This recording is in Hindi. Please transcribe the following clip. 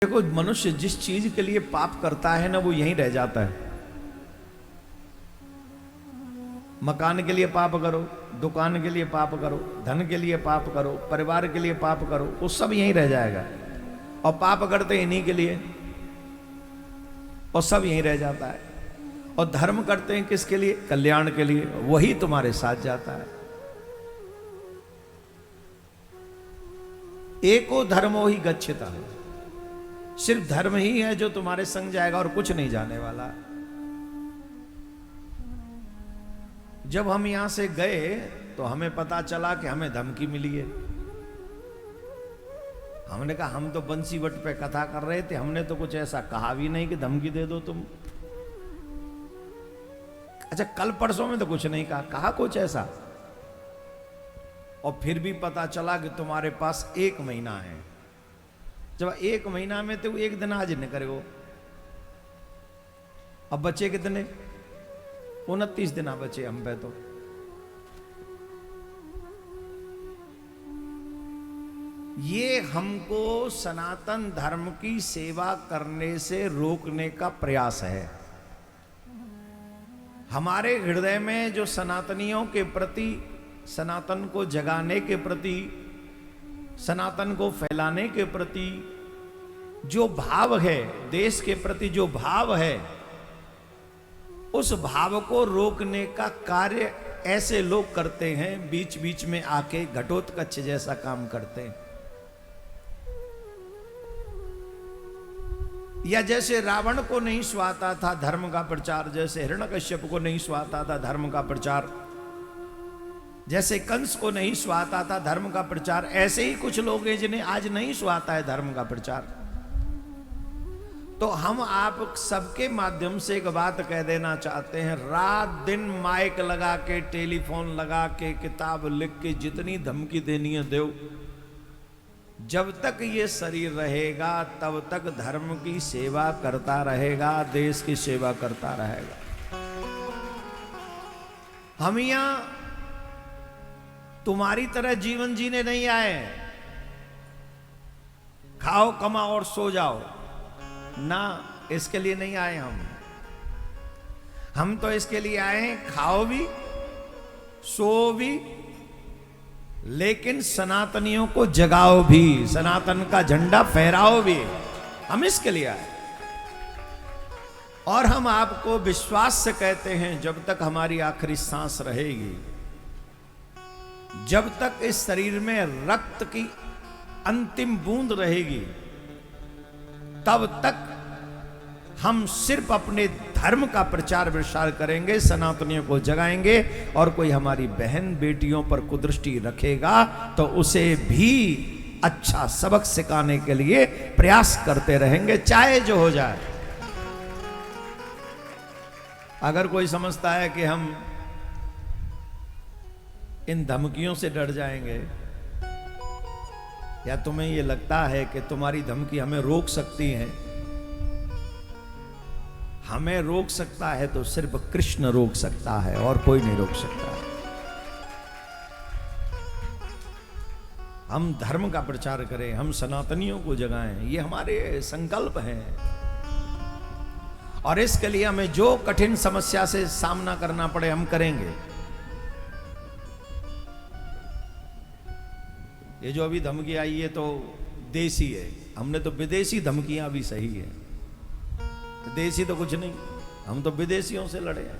देखो, मनुष्य जिस चीज के लिए पाप करता है ना, वो यहीं रह जाता है। मकान के लिए पाप करो, दुकान के लिए पाप करो, धन के लिए पाप करो, परिवार के लिए पाप करो, वो सब यहीं रह जाएगा। और पाप करते इन्हीं के लिए, और सब यहीं रह जाता है। और धर्म करते हैं किसके लिए? कल्याण के लिए, वही तुम्हारे साथ जाता है। एको धर्मो ही गच्छता, सिर्फ धर्म ही है जो तुम्हारे संग जाएगा और कुछ नहीं जाने वाला। जब हम यहां से गए तो हमें पता चला कि हमें धमकी मिली है। हमने कहा हम तो बंसी वट पे कथा कर रहे थे, हमने तो कुछ ऐसा कहा भी नहीं कि धमकी दे दो तुम। अच्छा, कल परसों में तो कुछ नहीं कहा, कहा कुछ ऐसा? और फिर भी पता चला कि तुम्हारे पास 1 महीना है। जब 1 महीना में तो 1 दिन आज न करो। अब बचे कितने? 29 दिन बचे हम पे। तो ये हमको सनातन धर्म की सेवा करने से रोकने का प्रयास है। हमारे हृदय में जो सनातनियों के प्रति, सनातन को जगाने के प्रति, सनातन को फैलाने के प्रति जो भाव है, देश के प्रति जो भाव है, उस भाव को रोकने का कार्य ऐसे लोग करते हैं, बीच बीच में आके घटोत्कच जैसा काम करते हैं। या जैसे रावण को नहीं सुहाता था धर्म का प्रचार, जैसे हिरण्यकश्यप को नहीं सुहाता था धर्म का प्रचार, जैसे कंस को नहीं सुहाता था धर्म का प्रचार, ऐसे ही कुछ लोग हैं जिन्हें आज नहीं सुहाता है धर्म का प्रचार। तो हम आप सबके माध्यम से एक बात कह देना चाहते हैं, रात दिन माइक लगा के, टेलीफोन लगा के, किताब लिख के जितनी धमकी देनी है दो। जब तक ये शरीर रहेगा तब तक धर्म की सेवा करता रहेगा, देश की सेवा करता रहेगा। हम यहां तुम्हारी तरह जीवन जीने नहीं आए, खाओ कमाओ और सो जाओ ना, इसके लिए नहीं आए हम तो इसके लिए आए हैं, खाओ भी सो भी, लेकिन सनातनियों को जगाओ भी, सनातन का झंडा फहराओ भी। हम इसके लिए आए। और हम आपको विश्वास से कहते हैं, जब तक हमारी आखिरी सांस रहेगी, जब तक इस शरीर में रक्त की अंतिम बूंद रहेगी, तब तक हम सिर्फ अपने धर्म का प्रचार प्रसार करेंगे, सनातनियों को जगाएंगे। और कोई हमारी बहन बेटियों पर कुदृष्टि रखेगा तो उसे भी अच्छा सबक सिखाने के लिए प्रयास करते रहेंगे, चाहे जो हो जाए। अगर कोई समझता है कि हम इन धमकियों से डर जाएंगे, या तुम्हें यह लगता है कि तुम्हारी धमकी हमें रोक सकती है, हमें रोक सकता है तो सिर्फ कृष्ण रोक सकता है, और कोई नहीं रोक सकता। हम धर्म का प्रचार करें, हम सनातनियों को जगाएं, ये हमारे संकल्प हैं। और इसके लिए हमें जो कठिन समस्या से सामना करना पड़े हम करेंगे। ये जो अभी धमकी आई है तो देसी है, हमने तो विदेशी धमकियां भी सही है, देसी तो कुछ नहीं, हम तो विदेशियों से लड़े हैं।